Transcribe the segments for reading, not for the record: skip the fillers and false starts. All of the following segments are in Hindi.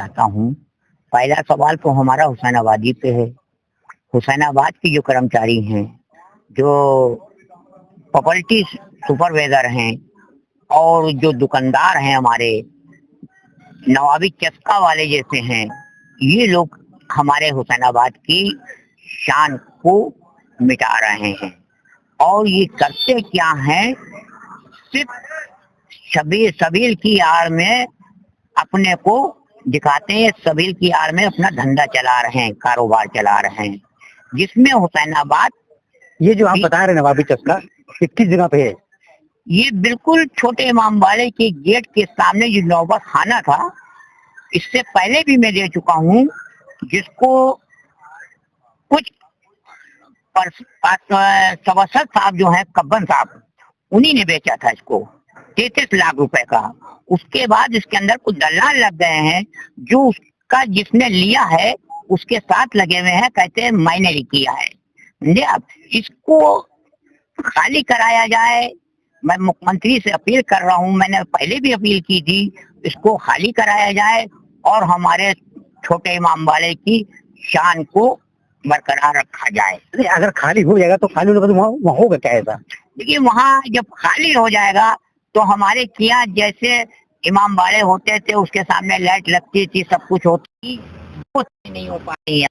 चाहता हूँ। पहला सवाल तो हमारा हुसैनाबादी पे है। हुसैनाबाद के जो कर्मचारी हैं, जो प्रॉपर्टी सुपरवाइजर हैं और जो दुकानदार हैं हमारे नवाबी चस्का वाले जैसे हैं, ये लोग हमारे हुसैनाबाद की शान को मिटा रहे हैं। और ये करते क्या हैं, सिर्फ सबील की आड़ में अपने को दिखाते हैं, सबील की आड़ में अपना धंधा चला रहे हैं, कारोबार चला रहे हैं, जिसमें हुसैनाबाद ये जो आप बता रहे हैं नवाबी चस्का, किस जगह पे है? ये बिल्कुल छोटे इमाम वाले के गेट के सामने जो नौबत खाना था, इससे पहले भी मैं दे चुका हूँ, जिसको कुछ सवसत साहब जो है, कब्बन साहब, उन्हीं ने बेचा था इसको 33 लाख रुपए का। उसके बाद इसके अंदर कुछ दलाल लग गए हैं, जो उसका जिसने लिया है उसके साथ लगे हुए हैं, कहते हैं मैंने किया है। अब इसको खाली कराया जाए। मैं मुख्यमंत्री से अपील कर रहा हूँ, मैंने पहले भी अपील की थी, इसको खाली कराया जाए और हमारे छोटे इमाम वाले की शान को बरकरार रखा जाए। अगर खाली हो जाएगा तो खाली होने के बाद वहाँ होगा क्या ऐसा? देखिए, वहाँ जब खाली हो जाएगा तो हमारे किया जैसे इमाम बाड़े होते थे, उसके सामने लाइट लगती थी, सब कुछ होती, वो नहीं हो पाई है।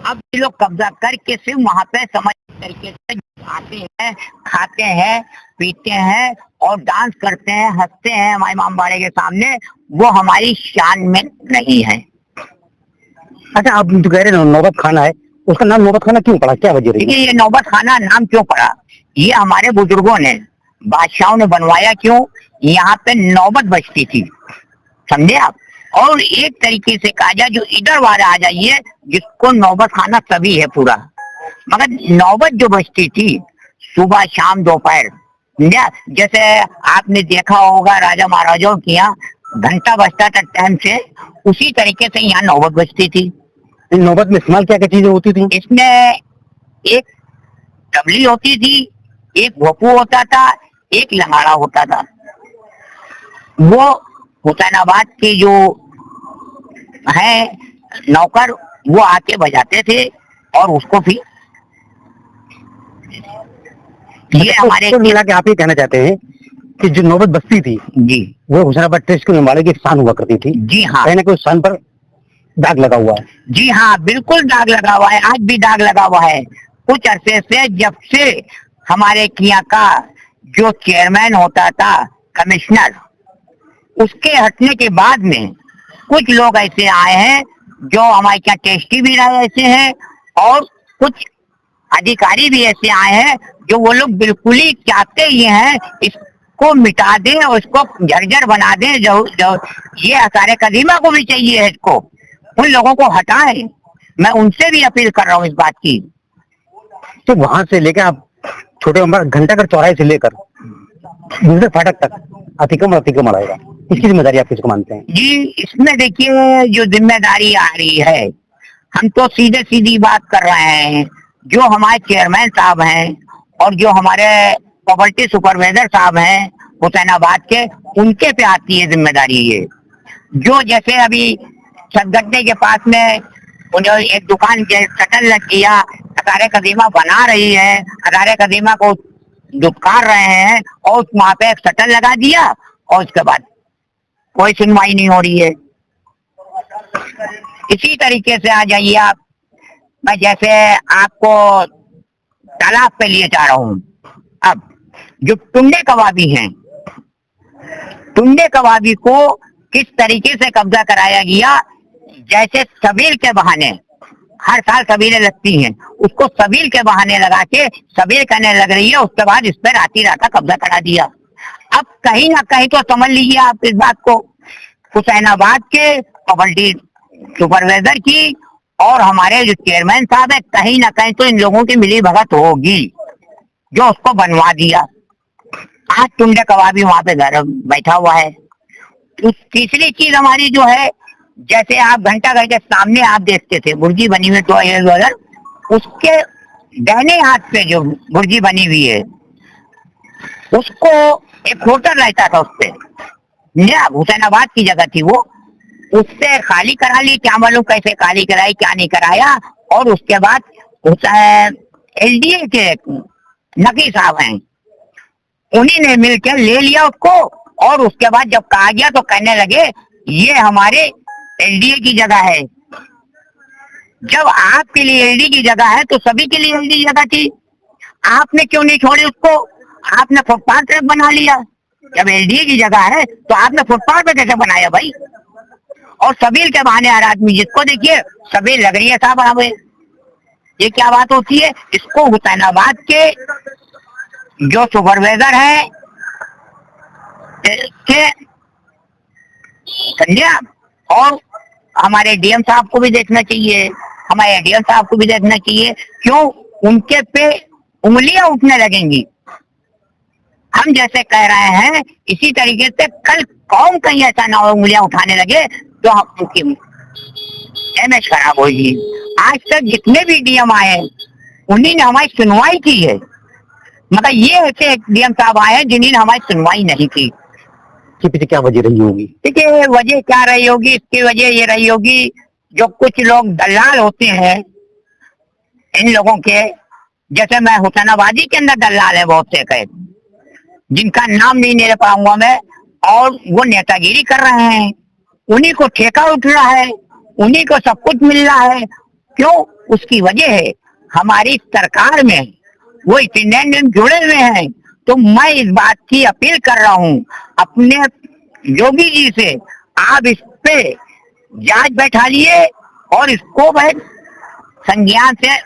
अब ये लोग कब्जा करके सिर्फ वहाँ पे समझ तरीके से आते हैं, खाते हैं, पीते हैं और डांस करते हैं, हंसते हैं हमारे इमाम बाड़े के सामने। वो हमारी शान में नहीं है। अच्छा, आप जो कह रहे हैं नौबत खाना है, उसका नाम नौबत खाना क्यों पड़ा, क्या वजह रही? देखिए, ये नौबत खाना नाम क्यों पड़ा, ये हमारे बुजुर्गों ने, बादशाहों ने बनवाया। क्यों? यहाँ पे नौबत बजती थी, समझे आप। और एक तरीके से कहा जाए, जो इधर वाला आ जाइए, जिसको नौबत खाना सभी है पूरा, मगर नौबत जो बजती थी सुबह शाम दोपहर, जैसे आपने देखा होगा राजा महाराजाओं के यहाँ घंटा बजता था टाइम से, उसी तरीके से यहाँ नौबत बजती थी। नौबत में इस्तेमाल क्या क्या चीजें होती थी? इसमें एक तबली होती थी, एक भोपू होता था, एक लंगाड़ा होता था। वो हुसैनाबाद के जो है नौकर, वो आके बजाते थे और उसको भी ये हमारे मिला के आप ये कहना चाहते हैं कि जो नौबत बस्ती थी जी, वो हुसैनाबाद ट्रस्ट के मालिक की शान हुआ करती थी। जी हाँ, कहीं ना कोई शान पर दाग लगा हुआ है। जी हाँ, बिल्कुल दाग लगा हुआ है, आज भी दाग लगा हुआ है। कुछ अरसे से, जब से हमारे किया का जो चेयरमैन होता था, कमिश्नर, उसके हटने के बाद में कुछ लोग ऐसे आए हैं जो हमारे क्या टेस्टी भी रहे ऐसे हैं, और कुछ अधिकारी भी ऐसे आए हैं जो वो लोग बिल्कुल ही चाहते ही हैं इसको मिटा दें और इसको जर्जर बना दें। जो ये असारे कदीमा को भी चाहिए है, इसको उन लोगों को हटाएं। मैं उनसे भी अपील कर रहा हूँ इस बात की। तो वहां से लेकर आप छोटे घंटाघर चौराहे से लेकर फाटक तक अतिक्रमण आएगा, इसकी जिम्मेदारी आप किसको मानते हैं? जी, इसमें देखिए जो जिम्मेदारी आ रही है, हम तो सीधे सीधी बात कर रहे हैं, जो हमारे चेयरमैन साहब हैं और जो हमारे प्रॉपर्टी सुपरवाइजर साहब हैं हुसैनाबाद के, उनके पे आती है जिम्मेदारी ये। जो जैसे अभी सदगड्डे के पास में एक दुकान शटर लग गया, अदारे कदीमा बना रही है, अदारे कदीमा को दुत्कार रहे हैं और वहां पे एक शटर लगा दिया और उसके बाद कोई सुनवाई नहीं हो रही है। इसी तरीके से आ जाइए आप, मैं जैसे आपको तालाब पे लिए जा रहा हूँ। अब जो टुंडे कबाबी हैं, टुंडे कबाबी को किस तरीके से कब्जा कराया गया, जैसे सबील के बहाने, हर साल सबीलें लगती हैं, उसको सबील के बहाने लगा के सबील करने लग रही है, उसके बाद इस पर राती राता कब्जा करा दिया। अब कहीं ना कहीं तो समझ लीजिए आप इस बात को, हुसैनाबाद के प्रॉपर्टी सुपरवाइजर की और हमारे जो चेयरमैन साहब है, कहीं ना कहीं तो इन लोगों की मिली भगत होगी जो उसको बनवा दिया। आज टुंडे कबाबी वहां पे घर बैठा हुआ है। तीसरी चीज हमारी जो है, जैसे आप घंटाघर के सामने आप देखते थे बुर्जी बनी हुई, तो उसके दाहिने हाथ पे जो बुर्जी बनी हुई है, उसको एक होटल रहता था, उस पे हुसैनाबाद की जगह थी वो, उससे खाली करा ली, क्या मालूम कैसे खाली कराई क्या नहीं कराया। और उसके बाद होता है एलडीए के नकी साहब हैं, उन्हीं ने मिलकर ले लिया उसको। और उसके बाद जब कहा गया तो कहने लगे ये हमारे एलडीए की जगह है। जब आपके लिए एलडी की जगह है तो सभी के लिए एलडी जगह थी, आपने क्यों नहीं छोड़ी उसको? आपने फुटपाथ पे बना लिया। जब एलडी की जगह है तो आपने फुटपाथ पे कैसे बनाया भाई? और सबील के बहाने हर आदमी जिसको देखिए सबील लग रही है साहब हमें, ये क्या बात होती है? इसको हुसैनाबाद के जो सुपरवाइजर है के समझे, और हमारे डीएम साहब को भी देखना चाहिए, हमारे एडीएम साहब को भी देखना चाहिए। क्यों उनके पे उंगलियां उठने लगेंगी? हम जैसे कह रहे हैं इसी तरीके से कल कौन कहीं ऐसा ना हो उंगलियां उठाने लगे तो हम उनकी इमेज खराब होगी। आज तक जितने भी डीएम आए उन्हीं ने हमारी सुनवाई की है, मगर ये ऐसे डीएम साहब आए हैं जिन्होंने हमारी सुनवाई नहीं की। इसके पीछे क्या वजह रही होगी? देखिए वजह क्या रही होगी, इसकी वजह ये रही होगी जो कुछ लोग दलाल होते हैं इन लोगों के, जैसे मैं हुसैनाबादी के अंदर दलाल है बहुत से कहे, जिनका नाम नहीं ले पाऊंगा मैं, और वो नेतागिरी कर रहे हैं, उन्हीं को ठेका उठ रहा है, उन्हीं को सब कुछ मिल रहा है। क्यों? उसकी वजह है हमारी सरकार में वो इतने दिन जुड़े हुए हैं। तो मैं इस बात की अपील कर रहा हूँ अपने योगी जी से, आप इस पे जांच बैठा लिए और इसको भाई संज्ञान से